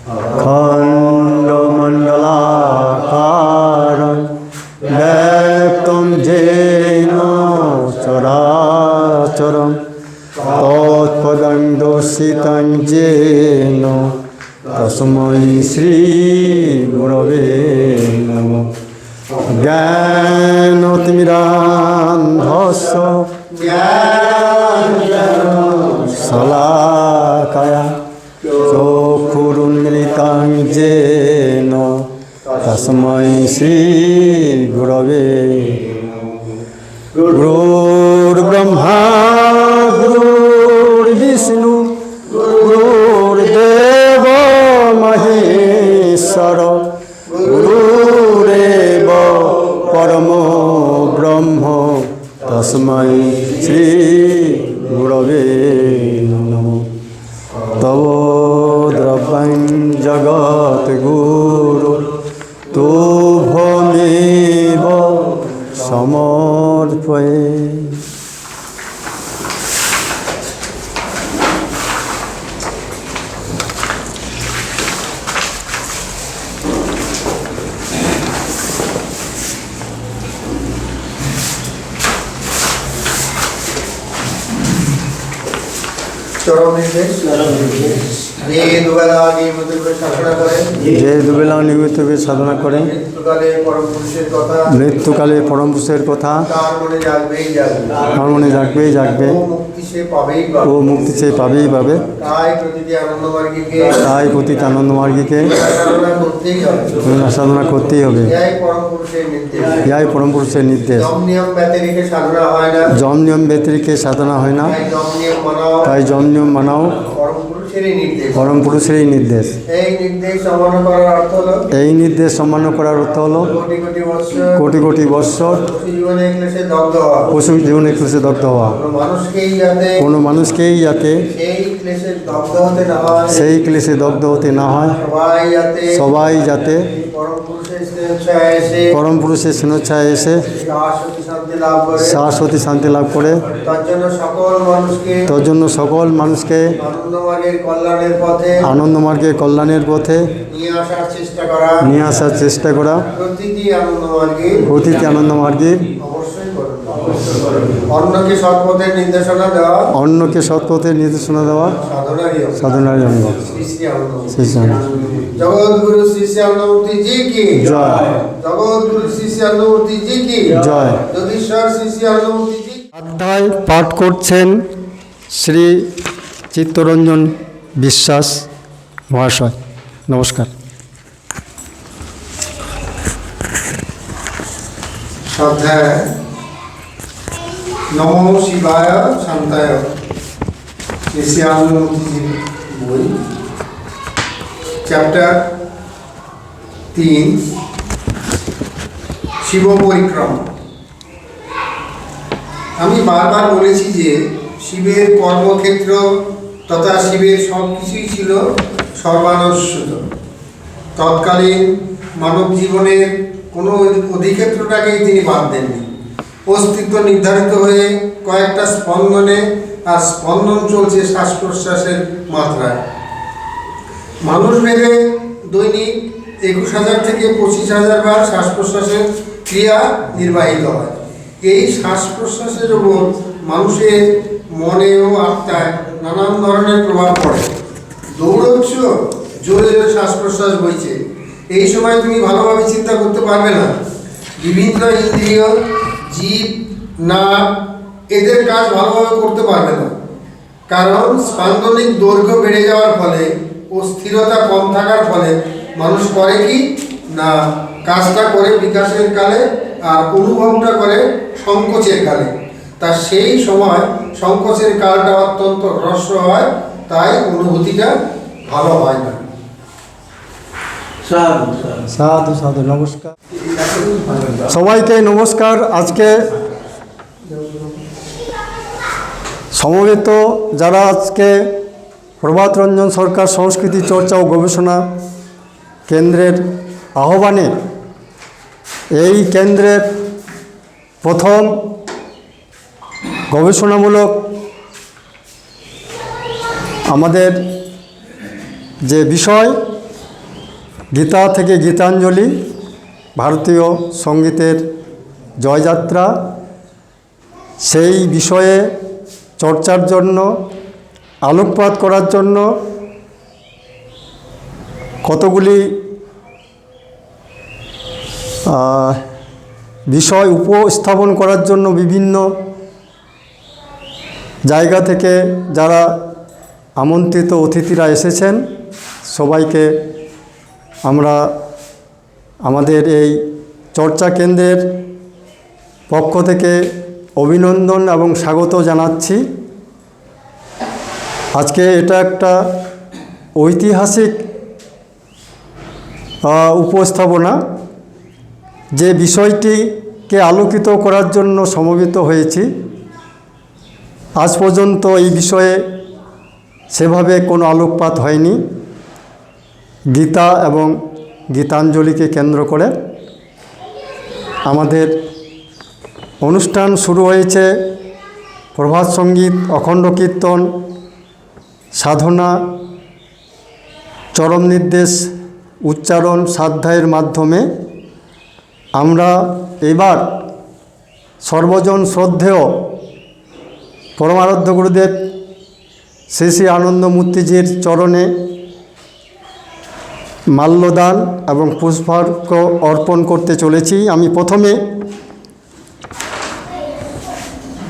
खण्डमण्डलाकारं व्याप्तं येन चराचरं तत्पदं दर्शितं येन तस्मै श्रीगुरवे नमः। ज्ञानतिमिरान्धस्य शलाकया चक्षुरुन्मिलितं येन तस्मै श्रीगुरवे नमः। गुरुर्ब्रह्मा गुरुर्विष्णु गुरुर्देव महेश्वर गुरुरेव परमो ब्रह्म तस्मै श्री गुरवे नमः। तव द्रव्यं जगद्गुरु तुभ्यमेव समर्पये। যে দুবেলা নিয়মিতভাবে সাধনা করেন মৃত্যুকালে পরম পুরুষের কথা তার মনে জাগবেই জাগবে ও মুক্তি সে পাবেই পাবে। তাই প্রতিটি আনন্দমার্গীকে সাধনা করতেই হবে। ইহাই পরম পুরুষের নির্দেশ। যম নিয়ম ব্যতিরেকে সাধনা হয় না, তাই যম নিয়ম মানাও পরম পুরুষেরই নির্দেশ। এই নির্দেশ সম্মান করার অর্থ হলো কোটি কোটি বৎসর পশু জীবনে ক্লেশে দগ্ধ হওয়া। কোনো মানুষকেই যাতে সেই ক্লেশে দগ্ধ হতে না হয়, সবাই যাতে পরম পুরুষের স্নেচ্ছায় এসে শাশ্বতী শান্তি লাভ করে, তার জন্য সকল মানুষকে আনন্দমার্গের কল্যাণের পথে নিয়ে আসার চেষ্টা করা প্রতিটি আনন্দমার্গীর অন্যকে সৎপথের নির্দেশনা দেওয়া সাধনারই অঙ্গ। জগৎগুরু শ্রী শ্যামমূর্তি জি কি জয়। জগৎগুরু শ্রী শ্যামমূর্তি জি কি জয়। যদীশ্বর শ্রী শ্যামমূর্তি জি। অধ্যায় পাঠ করছেন শ্রী চিত্তরঞ্জন বিশ্বাস মহাশয়। নমস্কার। অধ্যায় নমো শিবায় শান্তায় শ্রী শ্যামমূর্তি বই, চ্যাপ্টার 3 শিব পরিক্রমা। আমি বারবার বলেছি যে শিবের কর্মক্ষেত্র তথা শিবের সব কিছুই ছিল সর্বানস্যত। তৎকালীন মানব জীবনের কোনো অধিক্ষেত্রটাকেই তিনি বাদ দেননি। অস্তিত্ব নির্ধারিত হয়ে কয়েকটা স্পন্দনে, আর স্পন্দন চলছে শ্বাস প্রশ্বাসের মাত্রায়। মানুষ ভেদে দৈনিক 21,000 থেকে 25,000 বার শ্বাস প্রশ্বাসের ক্রিয়া নির্বাহিত হয়। এই শ্বাস প্রশ্বাসের উপর মানুষের মনে ও আত্মায় নানান ধরনের প্রভাব পড়ে। দৌড়চ্ছ, জোরে জোরে শ্বাস প্রশ্বাস বইছে, এই সময় তুমি ভালোভাবে চিন্তা করতে পারবে না। বিভিন্ন ইন্দ্রিয়, জীব, নাক এদের কাজ ভালোভাবে করতে পারবে না, কারণ স্পন্দনিক দৈর্ঘ্য বেড়ে যাওয়ার ফলে ও স্থিরতা কম থাকার ফলে মানুষ করে কি না, কাজটা করে বিকাশের কালে আর অনুভবটা করে সংকোচের কালে। তা সেই সময় সংকোচের কালটা অত্যন্ত হ্রস্ব হয়, তাই অনুভূতিটা ভালো হয় না। সাধু সাধু। নমস্কার সবাইকে, নমস্কার। আজকে সমবেত যারা আজকে প্রভাত রঞ্জন সরকার সংস্কৃতি চর্চা ও গবেষণা কেন্দ্রের আহ্বানে এই কেন্দ্রের প্রথম গবেষণামূলক আমাদের যে বিষয় গীতা থেকে গীতাঞ্জলি, ভারতীয় সঙ্গীতের জয়যাত্রা, সেই বিষয়ে চর্চার জন্য, আলোকপাত করার জন্য কতগুলি বিষয় উপস্থাপন করার জন্য বিভিন্ন জায়গা থেকে যারা আমন্ত্রিত অতিথিরা এসেছেন, সবাইকে আমরা আমাদের এই চর্চা কেন্দ্রের পক্ষ থেকে অভিনন্দন এবং স্বাগত জানাচ্ছি। আজকে এটা একটা ঐতিহাসিক উপস্থাপনা, যে বিষয়টিকে আলোকিত করার জন্য সমবেত হয়েছি। আজ পর্যন্ত এই বিষয়ে সেভাবে কোনো আলোকপাত হয়নি। গীতা এবং গীতাঞ্জলিকে কেন্দ্র করে আমাদের অনুষ্ঠান শুরু হয়েছে। প্রভাত সঙ্গীত, অখণ্ড কীর্তন, সাধনা, চরম নির্দেশ, উচ্চারণ, স্বাধ্যায়ের মাধ্যমে আমরা এবার সর্বজন শ্রদ্ধেয় পরমারাধ্য গুরুদেব শ্রী শ্রী আনন্দমূর্তিজির চরণে মাল্যদান এবং পুষ্পার্ঘ্য অর্পণ করতে চলেছি। আমি প্রথমে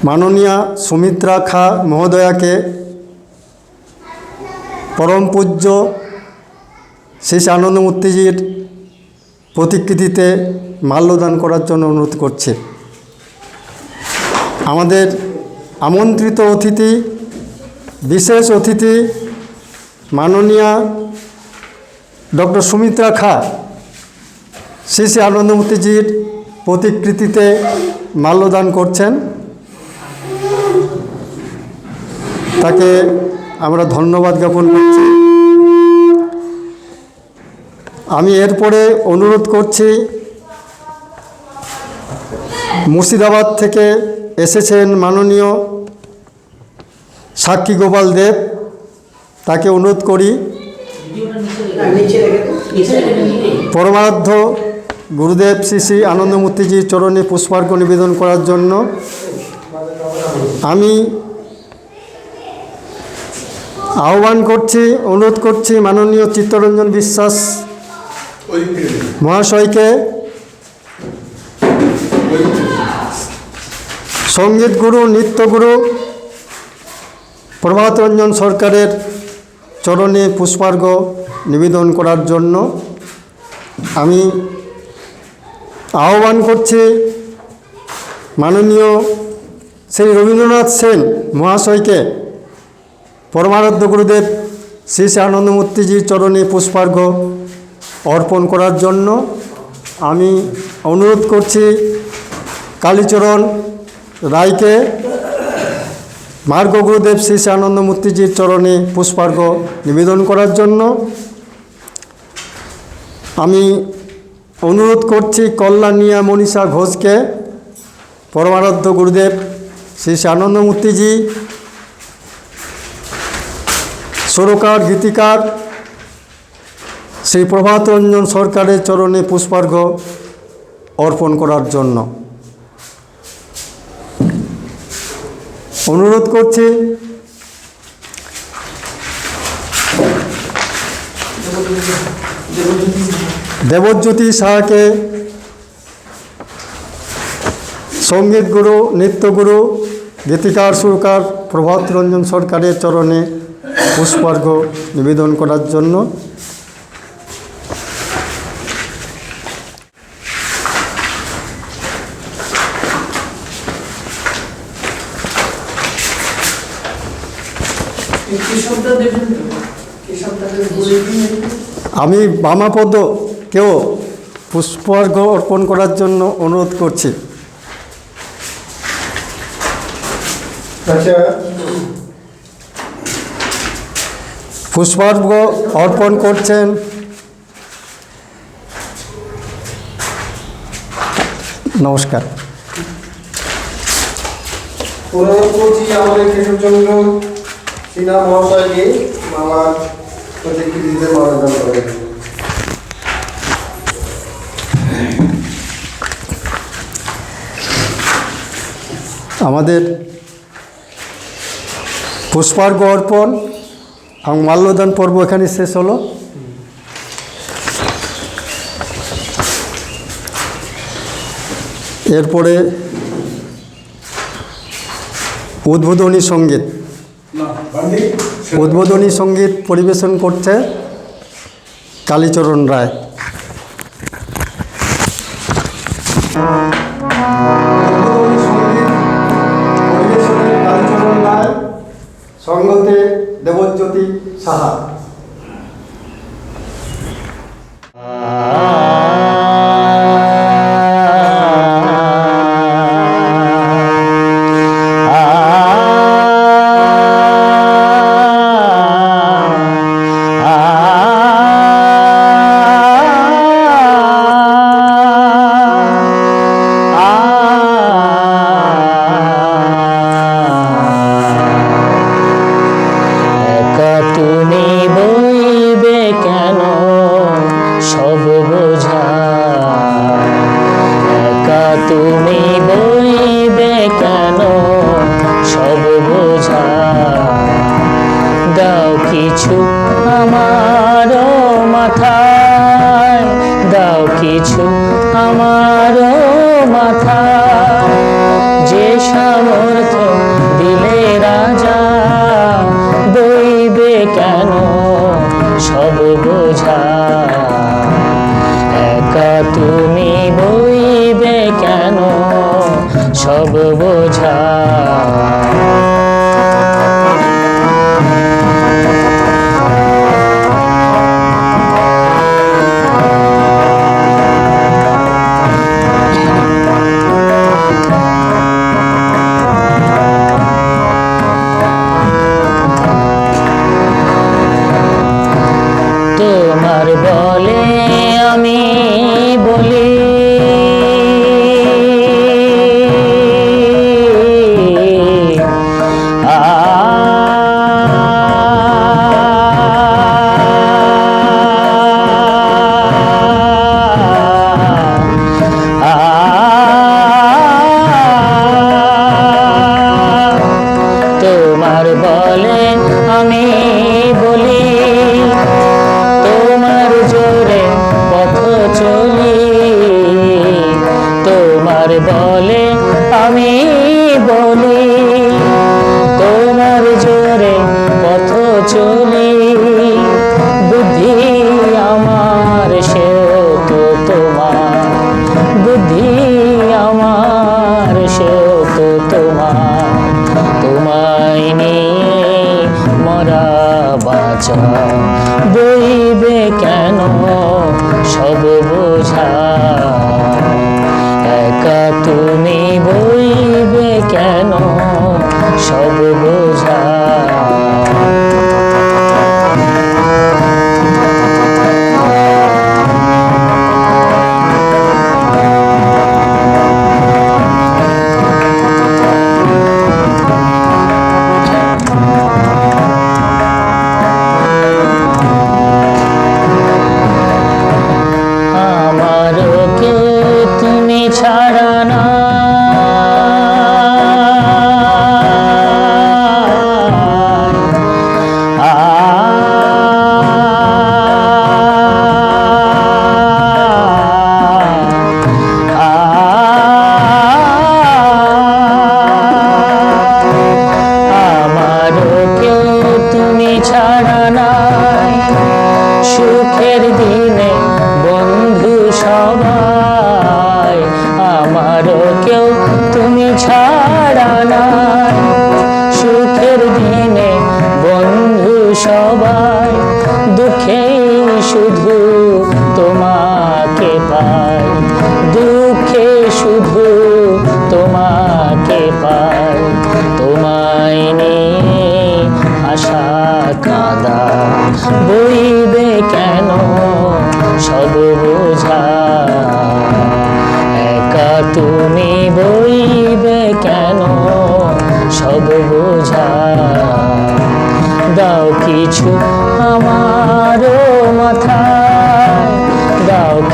মাননীয়া সুমিত্রা খা মহোদয়াকে পরম পূজ্য শ্রী শ্রী আনন্দমূর্তিজির প্রতিকৃতিতে মাল্যদান করার জন্য অনুরোধ করছি। আমাদের আমন্ত্রিত অতিথি, বিশেষ অতিথি মাননীয়া ডক্টর সুমিত্রা খা শ্রী শ্রী আনন্দমূর্তিজির প্রতিকৃতিতে মাল্যদান করছেন। তাকে আমরা ধন্যবাদ জ্ঞাপন করছি। আমি এরপরে অনুরোধ করছি, মুর্শিদাবাদ থেকে এসেছেন মাননীয় সাক্ষী গোপাল দেব, তাকে অনুরোধ করি পরমারাধ্য গুরুদেব শ্রী শ্রী আনন্দমূর্তিজির চরণে পুষ্পার্ঘ্য নিবেদন করার জন্য। আমি আহ্বান করছি, অনুরোধ করছি মাননীয় চিত্তরঞ্জন বিশ্বাস মহাশয়কে সঙ্গীত গুরু, নৃত্যগুরু প্রভাত রঞ্জন সরকারের চরণে পুষ্পার্ঘ্য নিবেদন করার জন্য। আমি আহ্বান করছি মাননীয় শ্রী রবীন্দ্রনাথ সেন মহাশয়কে পরমারাধ্য গুরুদেব শ্রী শ্রী আনন্দমূর্তিজির চরণে পুষ্পার্ঘ্য অর্পণ করার জন্য। আমি অনুরোধ করছি কালীচরণ রায়কে মার্গ গুরুদেব শ্রী শ্রী আনন্দমূর্তিজির চরণে পুষ্পার্ঘ্য নিবেদন করার জন্য। আমি অনুরোধ করছি কল্যাণিয়া মনীষা ঘোষকে পরমারাধ্য গুরুদেব শ্রী শ্রী আনন্দমূর্তিজি সুরকার, গীতিকার শ্রী প্রভাত রঞ্জন সরকারের চরণে পুষ্পার্ঘ্য অর্পণ করার জন্য অনুরোধ করছি। দেবজ্যোতি সাহাকে সঙ্গীত গুরু, নৃত্যগুরু, গীতিকার, সুরকার প্রভাত রঞ্জন সরকারের চরণে পুষ্পার্ঘ্য নিবেদন করার জন্য। আমি বামাপদকেও পুষ্পার্ঘ্য অর্পণ করার জন্য অনুরোধ করছি। আচ্ছা, পুষ্পার্ঘ্য অর্পণ করছেন নমস্কার। অনুরোধ করছি আমাদের কেশবচন্দ্র সিনহা মহাশয়কে মামার প্রতিকৃতিতে মানদান করেন। আমাদের পুষ্পার্ঘ্য অর্পণ এবং মাল্যদান পর্ব এখানে শেষ হলো। এরপরে উদ্বোধনী সঙ্গীত পরিবেশন করছে কালীচরণ রায়। সঙ্গতে দেবজ্যোতি সাহা।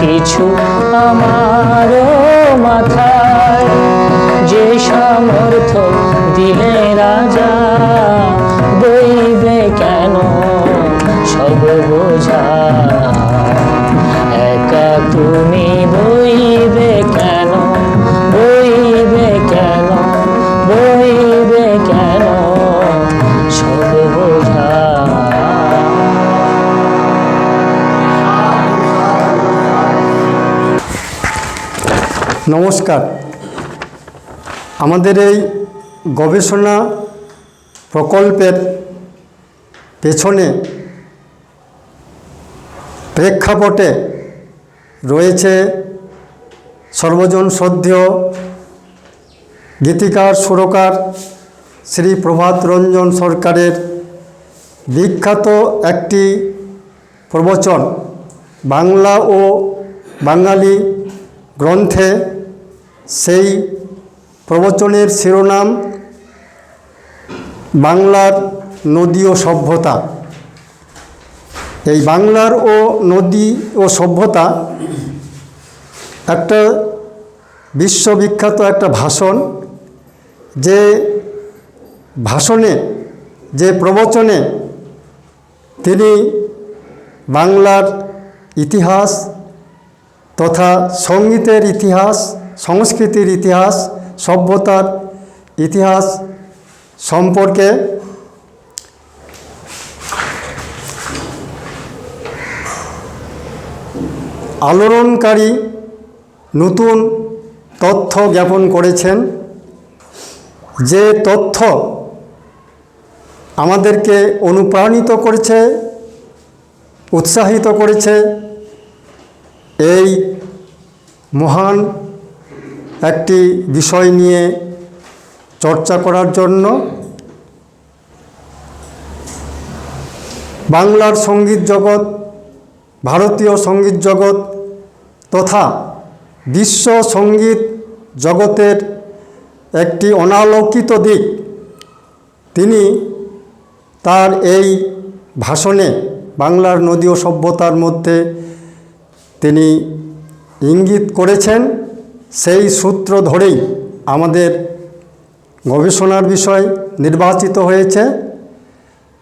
কিছু আমারও মাথায় যে সামর্থ্য দিলে রাজা, বইবে কেন সব বোঝা, একা তুমি বইবে কেন, বইবে কেন, বইবে কেন সব বোঝা। নমস্কার। আমাদের এই গবেষণা প্রকল্পের পেছনে প্রেক্ষাপটে রয়েছে সর্বজন শ্রদ্ধেয় গীতিকার সুরকার শ্রী প্রভাত রঞ্জন সরকারের বিখ্যাত একটি প্রবচন, বাংলা ও বাঙালি গ্রন্থে। সেই প্রবচনের শিরোনাম বাংলার নদী ও সভ্যতা। এই বাংলার ও নদী ও সভ্যতা একটা বিশ্ববিখ্যাত একটা ভাষণ, যে ভাষণে, যে প্রবচনে তিনি বাংলার ইতিহাস তথা সঙ্গীতের ইতিহাস, সংস্কৃতির ইতিহাস, সভ্যতার ইতিহাস সম্পর্কে আলোড়নকারী নতুন তথ্য জ্ঞাপন করেছেন, যে তথ্য আমাদেরকে অনুপ্রাণিত করেছে, উৎসাহিত করেছে এই মহান একটি বিষয় নিয়ে চর্চা করার জন্য। বাংলার সঙ্গীত জগৎ, ভারতীয় সঙ্গীত জগৎ তথা বিশ্ব সঙ্গীত জগতের একটি অনালোকিত দিক তিনি তার এই ভাষণে বাংলার নদী ও সভ্যতার মধ্যে তিনি ইঙ্গিত করেছেন। সেই সূত্র ধরেই আমাদের গবেষণার বিষয় নির্বাচিত হয়েছে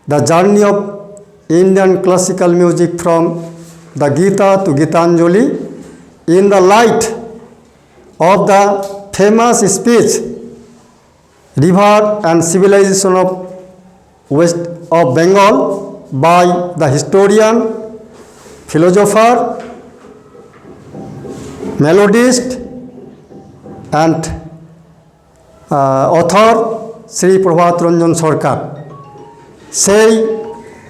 the journey of Indian classical music from the Gita to Gitanjali in the light of the famous speech river and civilisation of west of Bengal by the historian, philosopher, melodist and author Shri Prabhat Ranjan Sarkar. সেই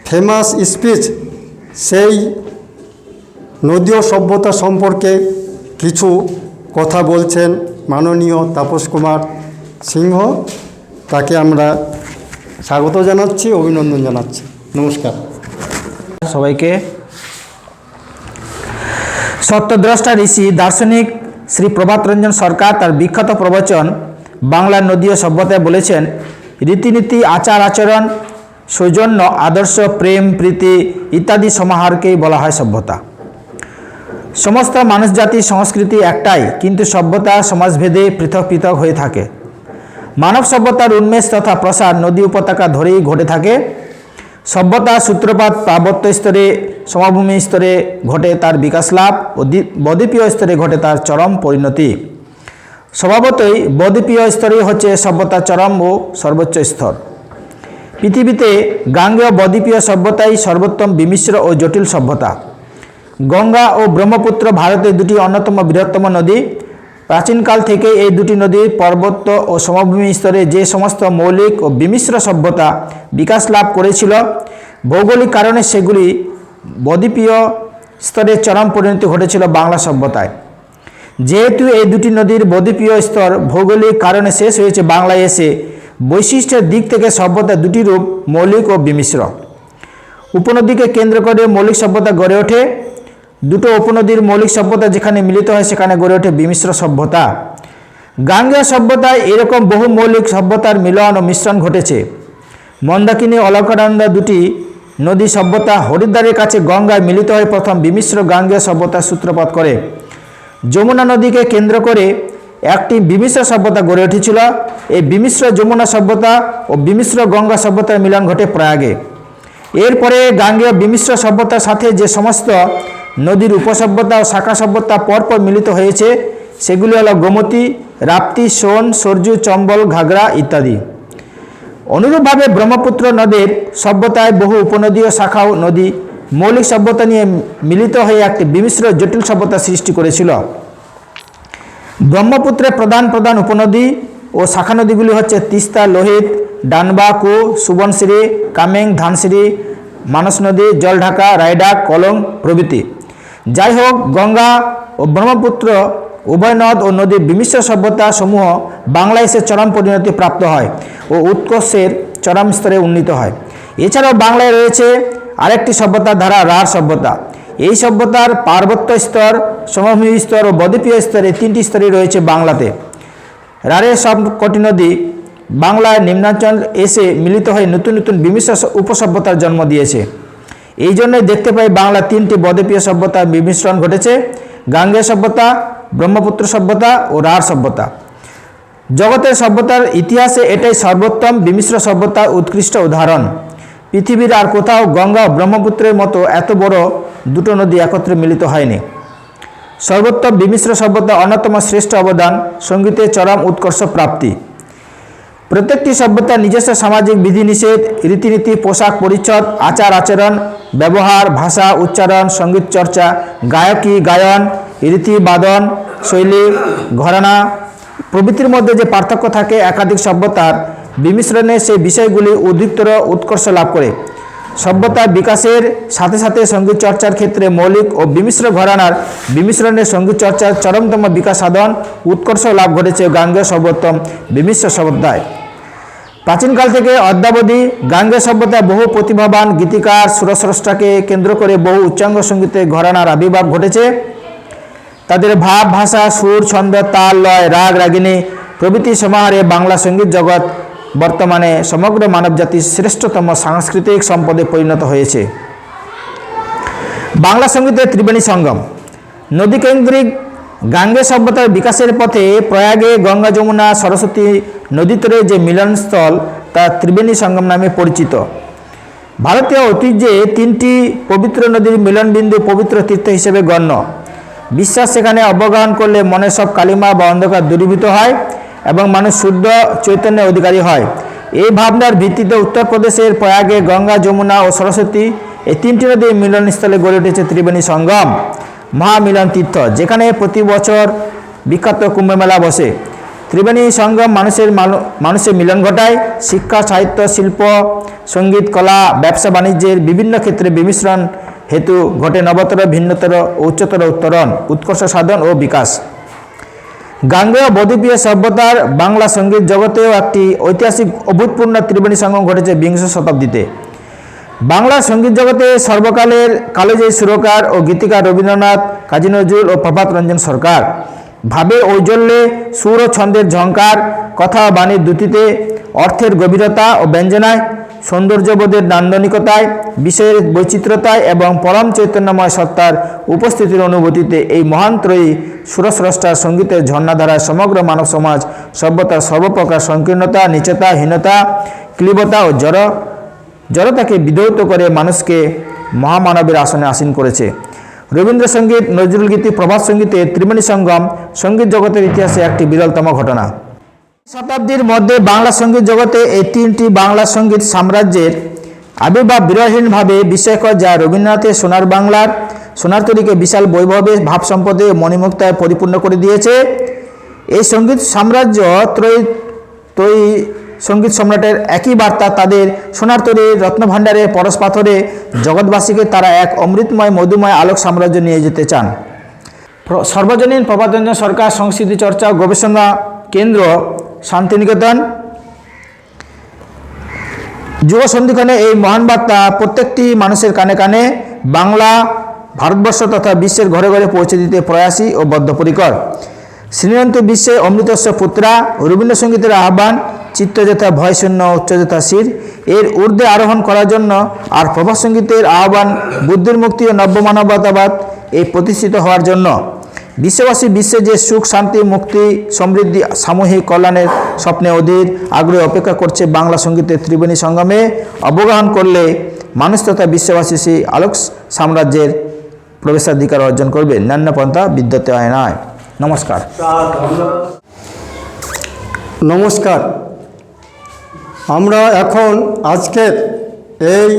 ফেমাস স্পিচ, সেই নদী ও সভ্যতা সম্পর্কে কিছু কথা বলছেন মাননীয় তাপস কুমার সিংহ। তাকে আমরা স্বাগত জানাচ্ছি, অভিনন্দন জানাচ্ছি। নমস্কার সবাইকে। সত্যদ্রষ্টা ঋষি দার্শনিক শ্রী প্রভাত রঞ্জন সরকার তার বিখ্যাত প্রবচন বাংলার নদী ও সভ্যতায় বলেছেন, রীতিনীতি, আচার আচরণ, সৌজন্য, আদর্শ, প্রেম, প্রীতি ইত্যাদি সমাহারকেই বলা হয় সভ্যতা। সমস্ত মানুষ জাতির সংস্কৃতি একটাই, কিন্তু সভ্যতা সমাজভেদে পৃথক পৃথক হয়ে থাকে। মানব সভ্যতার উন্মেষ তথা প্রসার নদী উপত্যকা ধরেই ঘটে থাকে। সভ্যতার সূত্রপাত পার্বত্য স্তরে, সমভূমি স্তরে ঘটে তার বিকাশ লাভ ও বদ্বীপীয় স্তরে ঘটে তার চরম পরিণতি। স্বভাবতই বদ্বীপীয় স্তরেই হচ্ছে সভ্যতার চরম ও সর্বোচ্চ স্তর। পৃথিবীতে গাঙ্গেয় বদ্বীপীয় সভ্যতাই সর্বোত্তম, বিমিশ্র ও জটিল সভ্যতা। গঙ্গা ও ব্রহ্মপুত্র ভারতের দুটি অন্যতম বৃহত্তম নদী। প্রাচীনকাল থেকে এই দুটি নদীর পর্বত ও সমভূমি স্তরে যে সমস্ত মৌলিক ও বিমিশ্র সভ্যতা বিকাশ লাভ করেছিল, ভৌগোলিক কারণে সেগুলি বদ্বীপীয় স্তরে চরম পরিণতি ঘটেছিল বাংলা সভ্যতায়। যেহেতু এই দুটি নদীর বদ্বীপীয় স্তর ভৌগোলিক কারণে শেষ হয়েছে বাংলায় এসে, বৈশিষ্ট্যের দিক থেকে সভ্যতা দুটি রূপ, মৌলিক ও বিমিশ্র। উপনদীকে কেন্দ্র করে মৌলিক সভ্যতা গড়ে ওঠে। দুটো উপনদীর মৌলিক সভ্যতা যেখানে মিলিত হয় সেখানে গড়ে ওঠে বিমিশ্র সভ্যতা। গাঙ্গেয় সভ্যতায় এরকম বহু মৌলিক সভ্যতার মিলন ও মিশ্রণ ঘটেছে। মন্দাকিনী, অলকানন্দা দুটি নদী সভ্যতা হরিদ্বারের কাছে গঙ্গায় মিলিত হয়ে প্রথম বিমিশ্র গাঙ্গেয় সভ্যতার সূত্রপাত করে। যমুনা নদীকে কেন্দ্র করে একটি বিমিশ্র সভ্যতা গড়ে উঠেছিল। এই বিমিশ্র যমুনা সভ্যতা ও বিমিশ্র গঙ্গা সভ্যতার মিলন ঘটে প্রয়াগে। এরপরে গাঙ্গেয় বিমিশ্র সভ্যতার সাথে যে সমস্ত নদীর উপসভ্যতা ও শাখা সভ্যতা পরপর মিলিত হয়েছে সেগুলি হলো গোমতী, রাপ্তি, সোন, সরজু, চম্বল, ঘাগরা ইত্যাদি। অনুরূপভাবে ব্রহ্মপুত্র নদের সভ্যতায় বহু উপনদী ও শাখা নদী মৌলিক সভ্যতা নিয়ে মিলিত হয়ে একটি বিমিশ্র জটিল সভ্যতা সৃষ্টি করেছিল। ব্রহ্মপুত্রের প্রধান প্রধান উপনদী ও শাখা নদীগুলি হচ্ছে তিস্তা, লোহিত, ডানবা, কু, সুবনশ্রী, কামেং, ধানসিরি, মানস নদী, জলঢাকা, রায়ডাক, কলং প্রভৃতি। যাই হোক, গঙ্গা ও ব্রহ্মপুত্র উভয় নদ ও নদীর বিমিশ্র সভ্যতা সমূহ বাংলায় এসে চরম পরিণতি প্রাপ্ত হয় ও উৎকর্ষের চরম স্তরে উন্নীত হয়। এছাড়াও বাংলায় রয়েছে আরেকটি সভ্যতার ধারা, রাঢ় সভ্যতা। এই সভ্যতার পার্বত্য স্তর, সমভূমি স্তর ও বদ্বীপীয় স্তরে তিনটি স্তরই রয়েছে বাংলাতে। রাঢ়ের সবকটি নদী বাংলার নিম্নাঞ্চল এসে মিলিত হয়ে নতুন নতুন বিমিশ্র উপসভ্যতার জন্ম দিয়েছে। এই জন্যই দেখতে পাই বাংলা তিনটি বদ্বীপীয় সভ্যতার বিমিশ্রণ ঘটেছে: গাঙ্গেয় সভ্যতা, ব্রহ্মপুত্র সভ্যতা ও রাঢ় সভ্যতা। জগতের সভ্যতার ইতিহাসে এটাই সর্বোত্তম বিমিশ্র সভ্যতার উৎকৃষ্ট উদাহরণ। পৃথিবীর আর কোথাও গঙ্গা ও ব্রহ্মপুত্রের মতো এত বড় দুটো নদী একত্রে মিলিত হয়নি। সর্বোত্তম বিমিশ্র সভ্যতা অন্যতম শ্রেষ্ঠ অবদান, সঙ্গীতের চরম উৎকর্ষ প্রাপ্তি। প্রত্যেকটি সভ্যতার নিজস্ব সামাজিক বিধিনিষেধ, রীতিনীতি, পোশাক পরিচ্ছদ, আচার আচরণ, ব্যবহার, ভাষা, উচ্চারণ, সঙ্গীত চর্চা, গায়কী, গায়ন, রীতি, বাদন শৈলী, ঘরানা প্রভৃতির মধ্যে যে পার্থক্য থাকে, একাধিক সভ্যতার বিমিশ্রণে সেই বিষয়গুলি অধিকতর উৎকর্ষ লাভ করে। সভ্যতার বিকাশের সাথে সাথে সঙ্গীত চর্চার ক্ষেত্রে মৌলিক ও বিমিশ্র ঘরানার বিমিশ্রণে সঙ্গীত চর্চার চরমতম বিকাশ সাধন, উৎকর্ষ লাভ ঘটেছে গাঙ্গেয় সর্বোত্তম বিমিশ্র সভ্যতায়। প্রাচীনকাল থেকে অদ্যাবধি গাঙ্গেয় সভ্যতায় বহু প্রতিভাবান গীতিকার, সুরস্রষ্টাকে কেন্দ্র করে বহু উচ্চাঙ্গ সঙ্গীতের ঘরানার আবির্ভাব ঘটেছে। তাদের ভাব, ভাষা, সুর, ছন্দ, তাল, লয়, রাগ, রাগিনী প্রভৃতি সমাহারে বাংলা সঙ্গীত জগৎ বর্তমানে সমগ্র মানবজাতির শ্রেষ্ঠতম সাংস্কৃতিক সম্পদে পরিণত হয়েছে। বাংলা সঙ্গীতের ত্রিবেণী সঙ্গম। নদীকেন্দ্রিক গাঙ্গেয় সভ্যতার বিকাশের পথে প্রয়াগে গঙ্গা, যমুনা, সরস্বতী নদীতরে যে মিলনস্থল তা ত্রিবেণী সঙ্গম নামে পরিচিত। ভারতীয় ঐতিহ্যে তিনটি পবিত্র নদীর মিলনবিন্দু পবিত্র তীর্থ হিসেবে গণ্য। বিশ্বাস সেখানে অবগাহন করলে মনের সব কালিমা বা অন্ধকার দূরীভূত হয় এবং মানুষ শুদ্ধ চৈতন্যের অধিকারী হয়। এই ভাবনার ভিত্তিতে উত্তরপ্রদেশের প্রয়াগে গঙ্গা, যমুনা ও সরস্বতী এই তিনটি নদীর মিলনস্থলে গড়ে উঠেছে ত্রিবেণী সঙ্গম মহামিলন তীর্থ, যেখানে প্রতি বছর বিখ্যাত কুম্ভমেলা বসে। ত্রিবেণী সঙ্গম মানুষের মিলন ঘটায়। শিক্ষা, সাহিত্য, শিল্প, সঙ্গীত, কলা, ব্যবসা বাণিজ্যের বিভিন্ন ক্ষেত্রে বিমিশ্রণ হেতু ঘটে নবতর, ভিন্নতর ও উচ্চতর উত্তরণ, উৎকর্ষ সাধন ও বিকাশ। গাঙ্গেয় বদ্বীপীয় সভ্যতার বাংলা সঙ্গীত জগতেও একটি ঐতিহাসিক অভূতপূর্ণ ত্রিবেণী সঙ্গম ঘটেছে বিংশ শতাব্দীতে। বাংলা সঙ্গীত জগতে সর্বকালের কালজয়ী সুরকার ও গীতিকার রবীন্দ্রনাথ, কাজী নজরুল ও প্রভাত রঞ্জন সরকার। ভাবের ঔজ্জ্বল্যে, সুর ও ছন্দের ঝঙ্কার, কথা ও বাণীর দ্যুতিতে, অর্থের গভীরতা ও ব্যঞ্জনায়, সৌন্দর্যবোধের নান্দনিকতায়, বিষয়ের বৈচিত্র্যতায় এবং পরম চৈতন্যময় সত্তার উপস্থিতির অনুভূতিতে এই মহান ত্রয়ী সুরস্রষ্টার সঙ্গীতের ঝর্ণাধারায় সমগ্র মানব সমাজ সভ্যতার সর্বপ্রকার সংকীর্ণতা, নীচতা, হীনতা, ক্লীবতা ও জড়তাকে বিধৌত করে মানুষকে মহামানবের আসনে আসীন করেছে। রবীন্দ্রসঙ্গীত, নজরুল গীতি, প্রভাত সঙ্গীতে ত্রিবেণী সঙ্গম সঙ্গীত জগতের ইতিহাসে একটি বিরলতম ঘটনা। শতাব্দীর মধ্যে বাংলা সঙ্গীত জগতে এই তিনটি বাংলা সঙ্গীত সাম্রাজ্যের আবির্ভাব বিরলহীনভাবে বিস্ময়কর, যা রবীন্দ্রনাথের সোনার বাংলার সোনারতরীকে বিশাল বৈভবে, ভাব সম্পদে, মণিমুক্তায় পরিপূর্ণ করে দিয়েছে। এই সঙ্গীত সাম্রাজ্য ত্রয়ী সঙ্গীত সম্রাটের একই বার্তা, তাদের সোনারতরীর রত্নভাণ্ডারে পরশ পাথরে জগৎবাসীকে তারা এক অমৃতময় মধুময় আলোক সাম্রাজ্য নিয়ে যেতে চান। সর্বজনীন প্রভাত রঞ্জন সরকার সংস্কৃতি চর্চা ও গবেষণা কেন্দ্র, শান্তিনিকেতন, যুব সন্ধিক্ষণে এই মহান বার্তা প্রত্যেকটি মানুষের কানে কানে, বাংলা, ভারতবর্ষ তথা বিশ্বের ঘরে ঘরে পৌঁছে দিতে প্রয়াসী ও বদ্ধপরিকর। শ্রীনন্ত বিশ্বে অমৃতস্ব পুত্রা, রবীন্দ্রসঙ্গীতের আহ্বান, চিত্ত যথা ভয়শূন্য, উচ্চ যথা শির, এর ঊর্ধ্বে আরোহণ করার জন্য, আর প্রভাত সঙ্গীতের আহ্বান বুদ্ধির মুক্তি ও নব্য মানবতাবাদ এই প্রতিষ্ঠিত হওয়ার জন্য। বিশ্ববাসী বিশ্বে যে সুখ শান্তি মুক্তি সমৃদ্ধি সামূহিক কল্যাণের স্বপ্নে অধীর আগ্রহে অপেক্ষা করছে বাংলা সঙ্গীতের ত্রিবেণী সঙ্গমে অবগাহন করলে মানুষ তথা বিশ্ববাসী সেই আলোক সাম্রাজ্যের প্রবেশাধিকার অর্জন করবে। নান্যপন্থা বিদ্যতে হয় নয়। নমস্কার। নমস্কার। আমরা এখন আজকের এই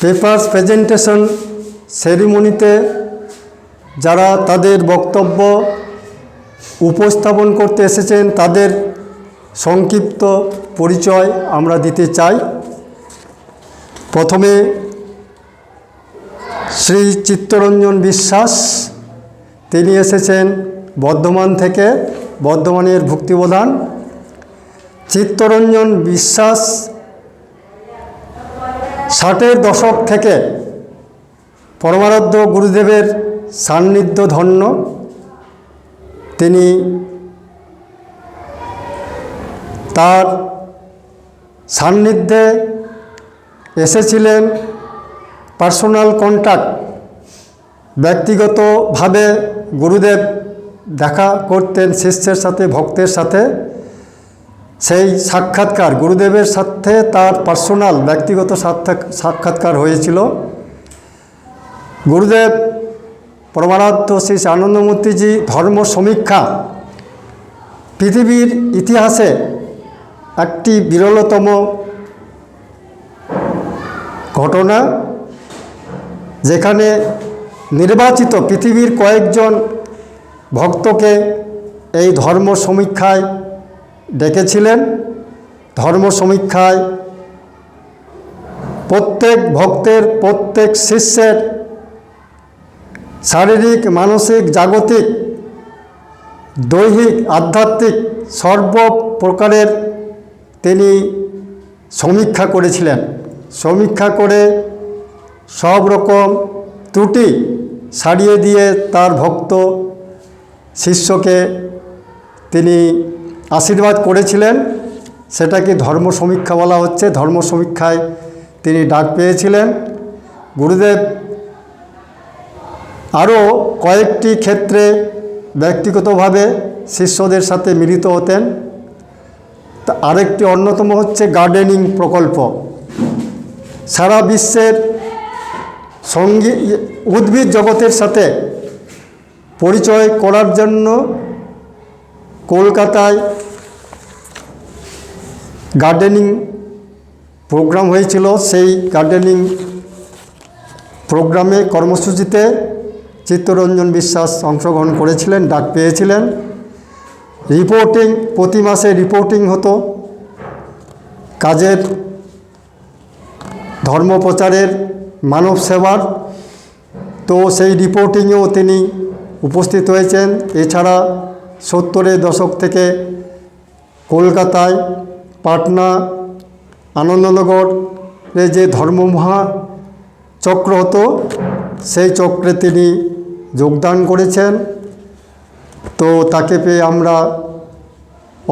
পেপারস প্রেজেন্টেশন সেরিমনিতে যারা তাদের বক্তব্য উপস্থাপন করতে এসেছেন তাদের সংক্ষিপ্ত পরিচয় আমরা দিতে চাই। প্রথমে শ্রী চিত্তরঞ্জন বিশ্বাস, তিনি এসেছেন বর্ধমান থেকে, বর্ধমানের ভুক্তিপ্রধান। চিত্তরঞ্জন বিশ্বাস 60-এর দশক থেকে পরমারাধ্য গুরুদেবের সান্নিধ্য ধন্য। তিনি তার সান্নিধ্যে এসেছিলেন, পার্সোনাল কন্ট্যাক্ট, ব্যক্তিগতভাবে গুরুদেব দেখা করতেন শিষ্যের সাথে, ভক্তের সাথে। সেই সাক্ষাৎকার গুরুদেবের সাথে তার পার্সোনাল ব্যক্তিগত সাক্ষাৎকার হয়েছিল। গুরুদেব পরমারাধ্য শ্রী আনন্দমূর্তিজি ধর্ম সমীক্ষা পৃথিবীর ইতিহাসে একটি বিরলতম ঘটনা, যেখানে নির্বাচিত পৃথিবীর কয়েকজন ভক্তকে এই ধর্ম সমীক্ষায় ডেকেছিলেন। ধর্ম সমীক্ষায় প্রত্যেক ভক্তের, প্রত্যেক শিষ্যের শারীরিক, মানসিক, জাগতিক, দৈহিক, আধ্যাত্মিক সর্বপ্রকারের তিনি সমীক্ষা করেছিলেন। সমীক্ষা করে সব রকম ত্রুটি সারিয়ে দিয়ে তার ভক্ত শিষ্যকে তিনি আশীর্বাদ করেছিলেন। সেটাকে ধর্ম সমীক্ষা বলা হচ্ছে। ধর্ম সমীক্ষায় তিনি ডাক পেয়েছিলেন। গুরুদেব আরও কয়েকটি ক্ষেত্রে ব্যক্তিগতভাবে শিষ্যদের সাথে মিলিত হতেন। তা আরেকটি অন্যতম হচ্ছে গার্ডেনিং প্রকল্প। সারা বিশ্বের উদ্ভিদ জগতের সাথে পরিচয় করার জন্য কলকাতায় গার্ডেনিং প্রোগ্রাম হয়েছিল। সেই গার্ডেনিং প্রোগ্রামে, কর্মসূচিতে চিত্তরঞ্জন বিশ্বাস অংশগ্রহণ করেছিলেন, ডাক পেয়েছিলেন। রিপোর্টিং, প্রতি মাসে রিপোর্টিং হতো কাজের, ধর্মপ্রচারের, মানব সেবার। তো সেই রিপোর্টিংয়েও তিনি উপস্থিত হয়েছেন। এছাড়া 70-এর দশক থেকে কলকাতায়, পাটনা, আনন্দনগরে যে ধর্মমহা চক্র হতো, সেই চক্রে তিনি যোগদান করেছেন। তো তাকে পেয়ে আমরা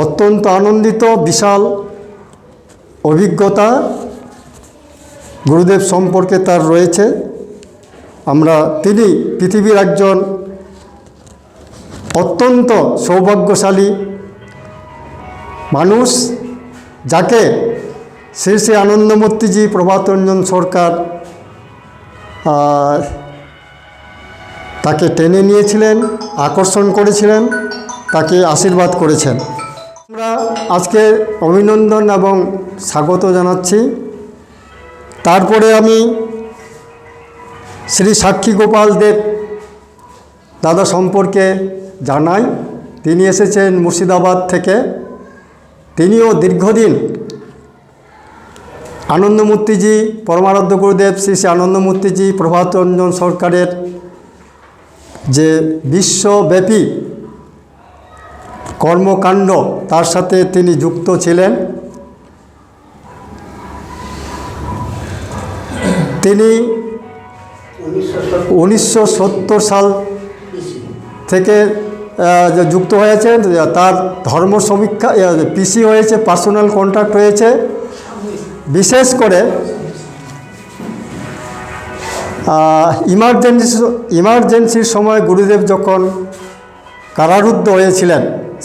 অত্যন্ত আনন্দিত। বিশাল অভিজ্ঞতা গুরুদেব সম্পর্কে তার রয়েছে। তিনি পৃথিবীর একজন অত্যন্ত সৌভাগ্যশালী মানুষ, যাকে শ্রী শ্রী আনন্দমূর্তিজি প্রভাতরঞ্জন সরকার তাকে টেনে নিয়েছিলেন, আকর্ষণ করেছিলেন, তাকে আশীর্বাদ করেছেন। আমরা আজকে অভিনন্দন এবং স্বাগত জানাচ্ছি। তারপরে আমি শ্রী সাক্ষী গোপাল দেব দাদা সম্পর্কে জানাই। তিনি এসেছেন মুর্শিদাবাদ থেকে। তিনিও দীর্ঘদিন আনন্দমূর্তিজি, পরমারাধ্য গুরুদেব শ্রী শ্রী আনন্দমূর্তিজি প্রভাতরঞ্জন সরকারের যে বিশ্বব্যাপী কর্মকাণ্ড, তার সাথে তিনি যুক্ত ছিলেন। তিনি 1970 সাল থেকে যুক্ত হয়েছেন। তার ধর্ম সমীক্ষা পিসি হয়েছে, পার্সোনাল কন্ট্যাক্ট হয়েছে। বিশেষ করে ইমার্জেন্সির সময় গুরুদেব যখন কারারুদ্ধ হয়েছিলেন,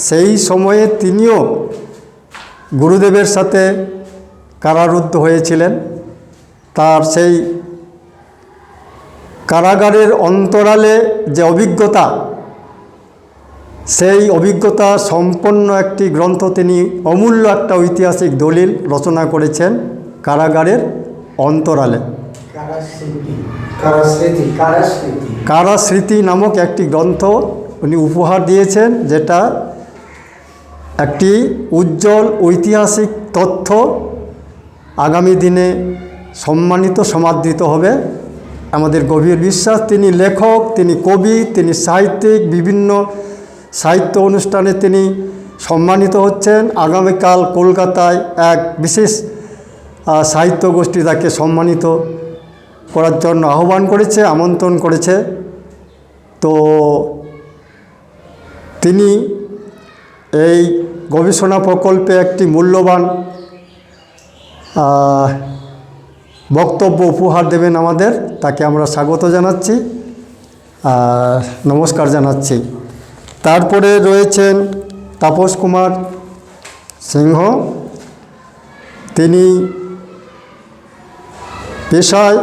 সেই সময়ে তিনিও গুরুদেবের সাথে কারারুদ্ধ হয়েছিলেন। তার সেই কারাগারের অন্তরালে যে অভিজ্ঞতা, সেই অভিজ্ঞতা সম্পন্ন একটি গ্রন্থ তিনি অমূল্য একটা ঐতিহাসিক দলিল রচনা করেছেন কারাগারের অন্তরালে। কারাস্মৃতি নামক একটি গ্রন্থ উনি উপহার দিয়েছেন, যেটা একটি উজ্জ্বল ঐতিহাসিক তথ্য আগামী দিনে সম্মানিত সমাদৃত হবে। আমাদের গভীর বিশ্বাস তিনি লেখক, তিনি কবি, তিনি সাহিত্যিক, বিভিন্ন সাহিত্য অনুষ্ঠানে তিনি সম্মানিত হচ্ছেন। আগামীকাল কলকাতায় এক বিশেষ সাহিত্য গোষ্ঠী তাকে সম্মানিত করার জন্য আহ্বান করেছে, আমন্ত্রণ করেছে। তো তিনি এই গবেষণা প্রকল্পে একটি মূল্যবান বক্তব্য উপহার দেবেন আমাদের, তাকে আমরা স্বাগত জানাচ্ছি, নমস্কার জানাচ্ছি। তারপরে রয়েছেন তাপস কুমার সিংহ, তিনি পেশায়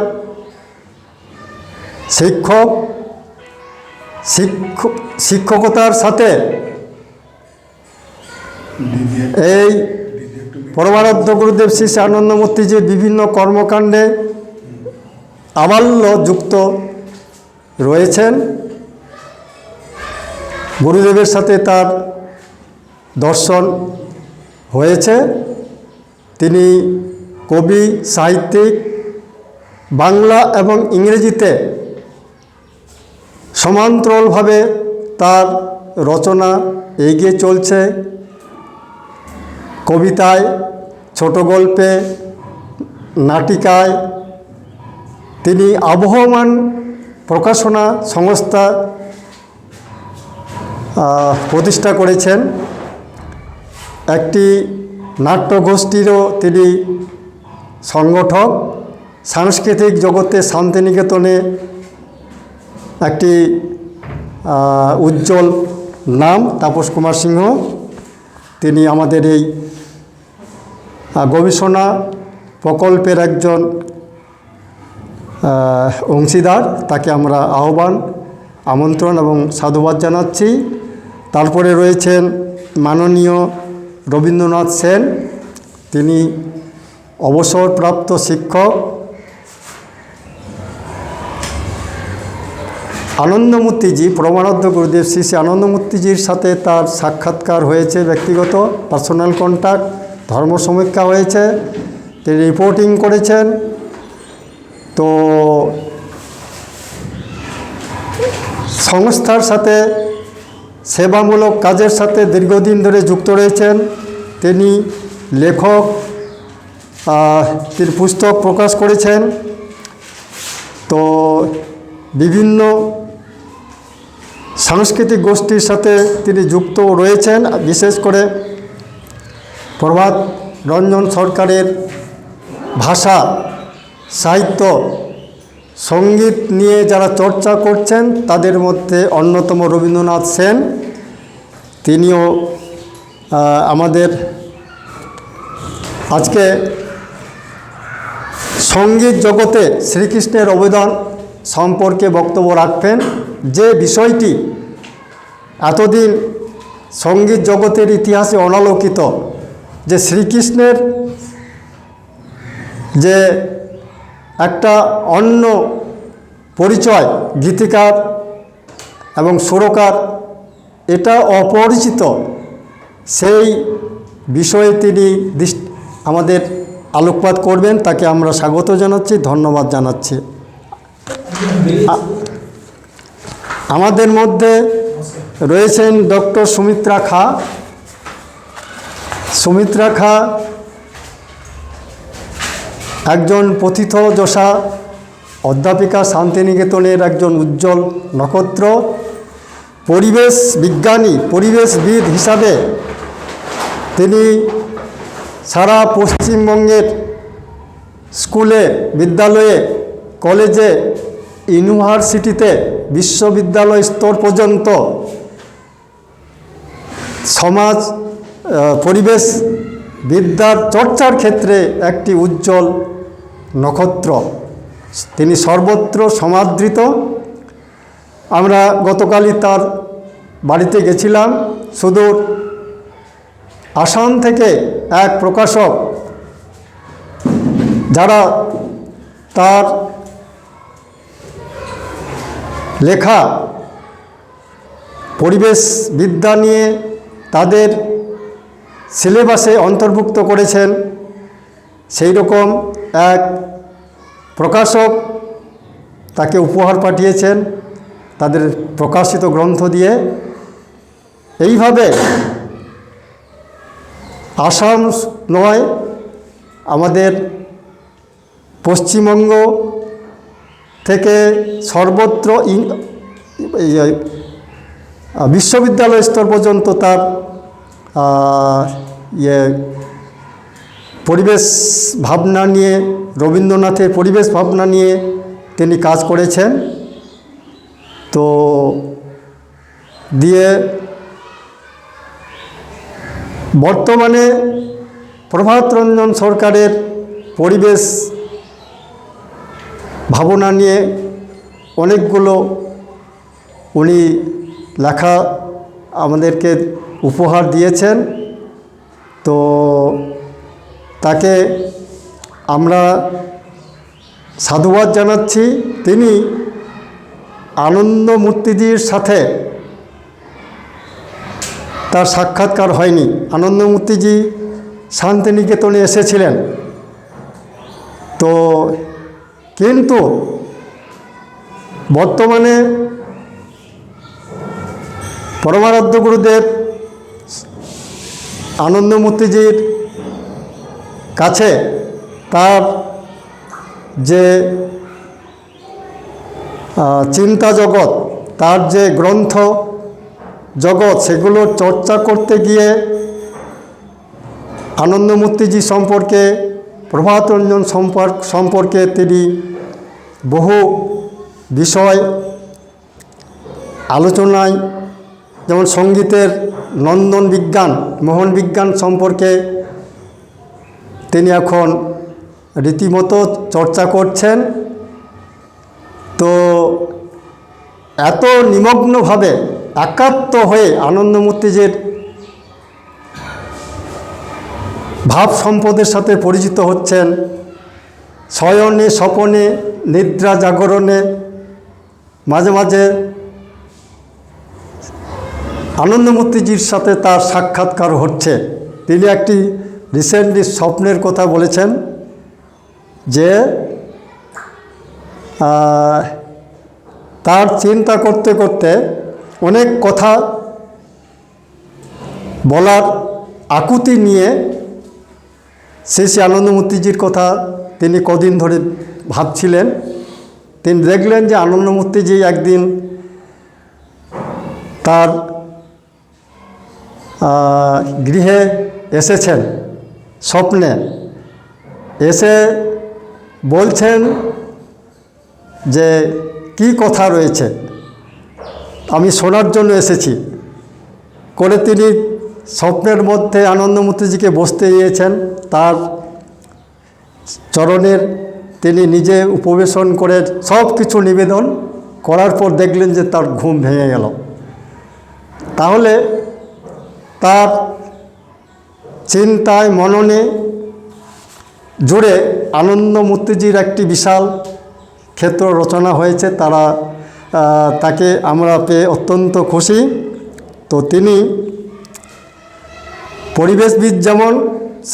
শিক্ষকতার সাথে এই পরমারাধ্য গুরুদেব শ্রী শ্রী আনন্দমূর্তিজির বিভিন্ন কর্মকাণ্ডে আবাল্য যুক্ত রয়েছেন। গুরুদেবের সাথে তার দর্শন হয়েছে। তিনি কবি, সাহিত্যিক, বাংলা এবং ইংরেজিতে সমান্তরালভাবে তার রচনা এগিয়ে চলছে। কবিতায়, ছোট গল্পে, নাটিকায় তিনি আবহমান প্রকাশনা সংস্থা প্রতিষ্ঠা করেছেন। একটি নাট্যগোষ্ঠীরও তিনি সংগঠক। সাংস্কৃতিক জগতে শান্তিনিকেতনে একটি উজ্জ্বল নাম তাপস কুমার সিংহ। তিনি আমাদের এই গবেষণা প্রকল্পের একজন অংশীদার, তাকে আমরা আমন্ত্রণ এবং সাধুবাদ জানাচ্ছি। তারপরে রয়েছেন মাননীয় রবীন্দ্রনাথ সেন, তিনি অবসরপ্রাপ্ত শিক্ষক। আনন্দমূর্তিজি, পরমারাধ্য গুরুদেব শ্রী শ্রী আনন্দমূর্তিজির সাথে তার সাক্ষাৎকার হয়েছে, ব্যক্তিগত পার্সোনাল কন্ট্যাক্ট, ধর্ম সমীক্ষা হয়েছে, তিনি রিপোর্টিং করেছেন। তো সংস্থার সাথে, সেবামূলক কাজের সাথে দীর্ঘদিন ধরে যুক্ত রয়েছেন। তিনি লেখক, তিনি পুস্তক প্রকাশ করেছেন। তো বিভিন্ন সাংস্কৃতিক গোষ্ঠীর সাথে তিনি যুক্ত রয়েছেন। বিশেষ করে প্রভাত রঞ্জন সরকারের ভাষা, সাহিত্য, সঙ্গীত নিয়ে যারা চর্চা করছেন তাদের মধ্যে অন্যতম রবীন্দ্রনাথ সেন। তিনিও আমাদের আজকে সঙ্গীত জগতে শ্রীকৃষ্ণের অবদান সম্পর্কে বক্তব্য রাখবেন। যে বিষয়টি এতদিন সঙ্গীত জগতের ইতিহাসে অনালোকিত, যে শ্রীকৃষ্ণের যে একটা অন্য পরিচয়, গীতিকার এবং সুরকার, এটা অপরিচিত। সেই বিষয়ে তিনি আমাদের আলোকপাত করবেন, তাকে আমরা স্বাগত জানাচ্ছি, ধন্যবাদ জানাচ্ছি। আমাদের মধ্যে রয়েছেন ডক্টর সুমিত্রা খাঁ। সুমিত্রা খাঁ একজন প্রথিতযশা অধ্যাপিকা, শান্তিনিকেতনের একজন উজ্জ্বল নক্ষত্র। পরিবেশ বিজ্ঞানী, পরিবেশবিদ হিসাবে তিনি সারা পশ্চিমবঙ্গের স্কুলে, বিদ্যালয়ে, কলেজে ইউনিভার্সিটিতে বিশ্ববিদ্যালয় স্তর পর্যন্ত সমাজ পরিবেশ বিদ্যার চর্চার ক্ষেত্রে একটি উজ্জ্বল নক্ষত্র। তিনি সর্বত্র সমাদৃত। আমরা গতকালই তার বাড়িতে গেছিলাম। সুদূর আসাম থেকে এক প্রকাশক, যারা তার লেখা পরিবেশ বিদ্যা নিয়ে তাদের সিলেবাসে অন্তর্ভুক্ত করেছেন, সেই রকম এক প্রকাশক তাকে উপহার পাঠিয়েছেন তাদের প্রকাশিত গ্রন্থ দিয়ে। এইভাবে আসাম নয়, আমাদের পশ্চিমবঙ্গ থেকে সর্বত্র বিশ্ববিদ্যালয় স্তর পর্যন্ত তার পরিবেশ ভাবনা নিয়ে, রবীন্দ্রনাথের পরিবেশ ভাবনা নিয়ে তিনি কাজ করেছেন। তো দিয়ে বর্তমানে প্রভাত রঞ্জন সরকারের পরিবেশ ভাবনা নিয়ে অনেকগুলো উনি লেখা আমাদেরকে উপহার দিয়েছেন। তো তাকে আমরা সাধুবাদ জানাচ্ছি। তিনি আনন্দমূর্তিজির সাথে তার সাক্ষাৎকার হয়নি। আনন্দমূর্তিজি শান্তিনিকেতনে এসেছিলেন, তো কিন্তু বর্তমানে পরমারাধ্য গুরুদেব আনন্দমূর্তিজির কাছে তার যে চিন্তা জগৎ, তার যে গ্রন্থ জগৎ, সেগুলো চর্চা করতে গিয়ে আনন্দমূর্তিজি সম্পর্কে, প্রভাত রঞ্জন সম্পর্কে তিনি বহু বিষয় আলোচনায়, যেমন সঙ্গীতের নন্দন বিজ্ঞান, মোহন বিজ্ঞান সম্পর্কে তিনি এখন রীতিমতো চর্চা করছেন। তো এত নিমগ্নভাবে একাত্ম হয়ে আনন্দমূর্তিজির ভাব সম্পদের সাথে পরিচিত হচ্ছেন। শয়নে স্বপনে নিদ্রা জাগরণে মাঝে মাঝে আনন্দমূর্তিজির সাথে তার সাক্ষাৎকার হচ্ছে। তিনি একটি রিসেন্টলি স্বপ্নের কথা বলেছেন যে তার চিন্তা করতে করতে অনেক কথা বলার আকুতি নিয়ে শেষে আনন্দমূর্তিজির কথা তিনি কদিন ধরে ভাবছিলেন। তিনি দেখলেন যে আনন্দমূর্তিজি একদিন তার গৃহে এসেছেন স্বপ্নে, এসে বলছেন যে কি কথা রয়েছে, আমি শোনার জন্য এসেছি করে তিনি স্বপ্নের মধ্যে আনন্দমূর্তিজিকে বসতে দিয়েছেন। তার চরণের তিনি নিজে উপবেশন করে সব কিছু নিবেদন করার পর দেখলেন যে তার ঘুম ভেঙে গেল। তাহলে তার চিন্তায় মননে জুড়ে আনন্দমূর্তিজির একটি বিশাল ক্ষেত্র রচনা হয়েছে। তাকে আমরা পেয়ে অত্যন্ত খুশি। তো তিনি পরিবেশবিদ, যেমন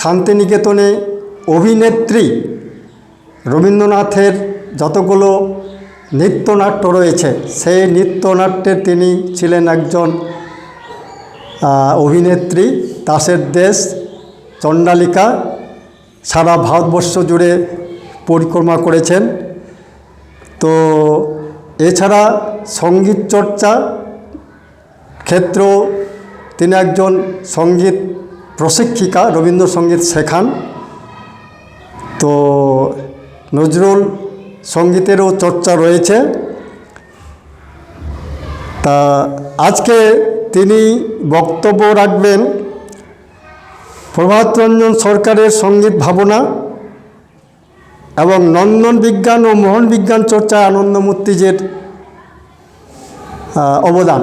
শান্তিনিকেতনে অভিনেত্রী রবীন্দ্রনাথের যতগুলো নৃত্যনাট্য রয়েছে, সেই নৃত্যনাট্যের তিনি ছিলেন একজন অভিনেত্রী। দাসের দেশ, চণ্ডালিকা সারা ভারতবর্ষ জুড়ে পরিক্রমা করেছেন। তো এছাড়া সঙ্গীত চর্চা ক্ষেত্র তিনি একজন সঙ্গীত প্রশিক্ষিকা, রবীন্দ্রসঙ্গীত শেখান। তো নজরুল সঙ্গীতেরও চর্চা রয়েছে। তা আজকে তিনি বক্তব্য রাখবেন প্রভাতরঞ্জন সরকারের সঙ্গীত ভাবনা এবং নন্দন বিজ্ঞান ও মোহন বিজ্ঞান চর্চায় আনন্দমূর্তিজির অবদান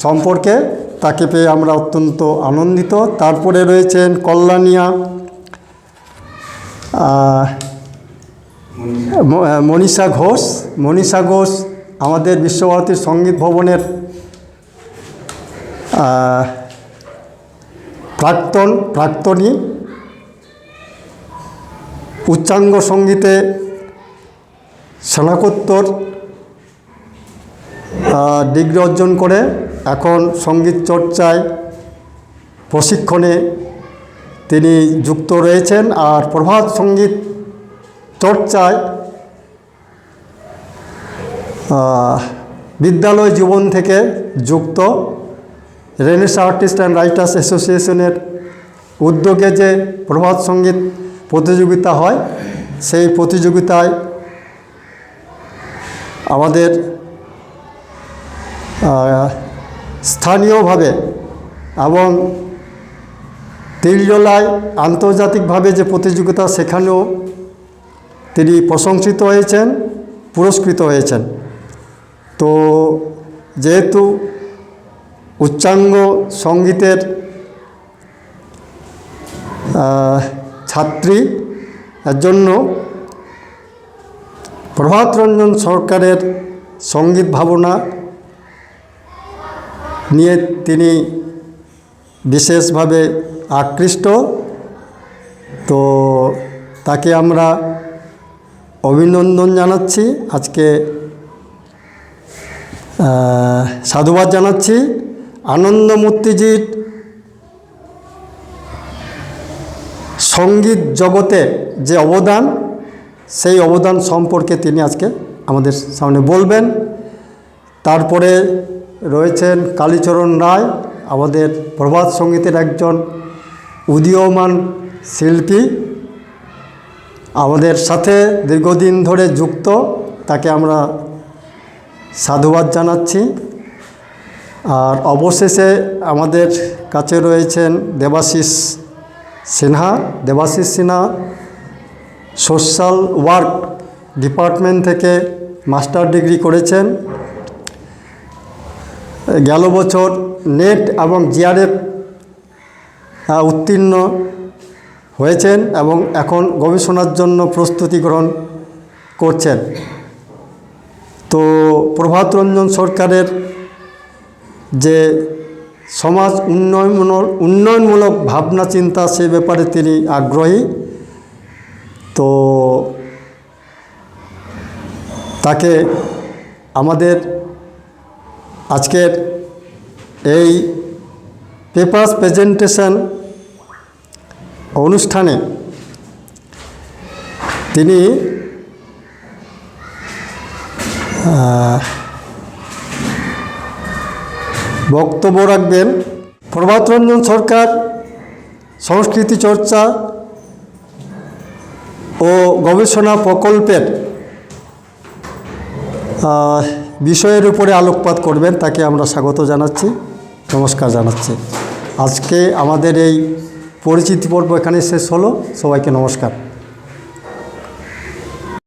সম্পর্কে তাকে পেয়ে আমরা অত্যন্ত আনন্দিত। তারপরে রয়েছেন কল্যাণিয়া মনীষা ঘোষ আমাদের বিশ্বভারতী সঙ্গীত ভবনের প্রাক্তনী, উচ্চাঙ্গ সঙ্গীতে স্নাতকোত্তর ডিগ্রি অর্জন করে এখন সঙ্গীত চর্চায় প্রশিক্ষণে তিনি যুক্ত রয়েছেন। আর প্রভাত সঙ্গীত চর্চায় বিদ্যালয় জীবন থেকে যুক্ত। রেনেসাঁ আর্টিস্ট অ্যান্ড রাইটার্স অ্যাসোসিয়েশনের উদ্যোগে যে প্রভাত সঙ্গীত প্রতিযোগিতা হয়, সেই প্রতিযোগিতায় আমাদের স্থানীয়ভাবে এবং তিলজলায় আন্তর্জাতিকভাবে যে প্রতিযোগিতা, সেখানেও তিনি প্রশংসিত হয়েছেন, পুরস্কৃত হয়েছেন। তো যেহেতু উচ্চাঙ্গ সঙ্গীতের ছাত্রী, এর জন্য প্রভাতরঞ্জন সরকারের সঙ্গীত ভাবনা নিয়ে তিনি বিশেষভাবে আকৃষ্ট। তো তাকে আমরা অভিনন্দন জানাচ্ছি, আজকে সাধুবাদ জানাচ্ছি। আনন্দমূর্তিজির সঙ্গীত জগতে যে অবদান, সেই অবদান সম্পর্কে তিনি আজকে আমাদের সামনে বলবেন। তারপরে রয়েছেন কালীচরণ রায়, আমাদের প্রভাত সঙ্গীতের একজন উদীয়মান শিল্পী, আমাদের সাথে দীর্ঘদিন ধরে যুক্ত, তাকে আমরা সাধুবাদ জানাচ্ছি। আর অবশেষে আমাদের কাছে রয়েছেন Debashis Sinha. Social work department থেকে মাস্টার ডিগ্রি করেছেন। গেল বছর নেট এবং জিআরএফ উত্তীর্ণ হয়েছেন এবং এখন গবেষণার জন্য প্রস্তুতি গ্রহণ করছেন। তো প্রভাতরঞ্জন সরকারের যে সমাজ উন্নয়নমূলক ভাবনা চিন্তা, সে ব্যাপারে তিনি আগ্রহী। তো তাকে আমাদের আজকের এই পেপারস প্রেজেন্টেশন অনুষ্ঠানে তিনি বক্তব্য রাখবেন। প্রভাতরঞ্জন সরকার সংস্কৃতি চর্চা ও গবেষণা প্রকল্পের বিষয়ের উপরে আলোকপাত করবেন, তাকে আমরা স্বাগত জানাচ্ছি, নমস্কার জানাচ্ছি। আজকে আমাদের এই পরিচিতি পর্ব এখানে শেষ হলো। সবাইকে নমস্কার।